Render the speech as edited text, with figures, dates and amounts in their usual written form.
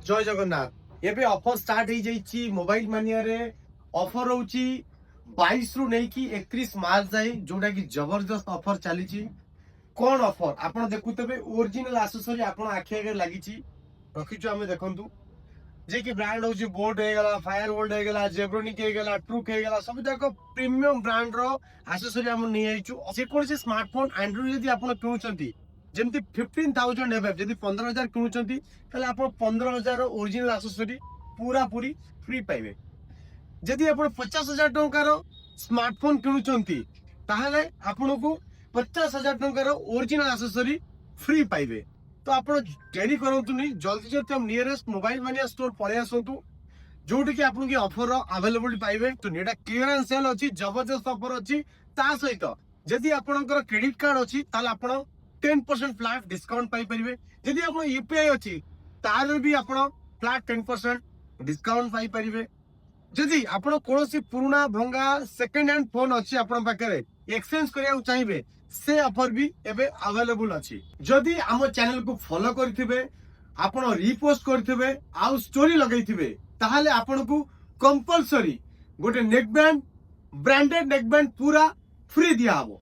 जय जगन्नाथ एबे offer start हो जाइए मोबाइल मानिया रे ऑफर होची 22 रु नहीं कि 31 मार्च जाए जोटा कि जबरदस्त ऑफर चली कौन ऑफर आप देखुते ओरिजिनल आसेसरी आप आखि आगे लगी रखीचु आम देखु जे कि ब्रांड होची बोट हो फायर बोल्ट हो जेब्रोनिक हो ट्रुक हो सब जाक प्रीमियम ब्रांड रो आसेसरी आम नहीं आइचु जेकोसी स्मार्टफोन एंड्रॉइड जदि आप किणुचंती जमती 15,000 एबव जदि 15,000 किणुचंती ताले आप 15,000 ओरिजिनल आसेसरी पूरा पूरी फ्री पाइबे जदि आप 50,000 टंकार स्मार्टफोन किणुचंती ताहले आपनको 50,000 टंकार ओरिजिनल आसेसरी फ्री पाइबे तो आप डेरी करतुनी जल्दी जल्दी हम नियरेस्ट मोबाइल मानिया स्टोर पळे आसतु जोटी कि आपन की ऑफर अवेलेबल पाइबे तो नेटा क्लियरेंस सेल अछि जबरदस्त ऑफर अछि ता सहित जदि आपनकर क्रेडिट कार्ड अछि ताले आपण 10% फ्लैट डिस्काउंट पाई परिबे जदि आपण यूपीआई अछि तारे भी आपण फ्लैट 10% डिस्काउंट पाई परिबे जदि आपण कोनोसी पुराना भंगा सेकंड हैंड फोन अछि आपण पाखरे एक्सचेंज करिया चाहिबे से ऑफर भी एबे अवेलेबल अछि जदि हम चैनल को फॉलो करथिबे आपण रीपोस्ट करथिबे आ स्टोरी लगैथिबे ताहाले आपण को कंपलसरी गोटे neck band branded neck band पूरा फ्री दिया हबो।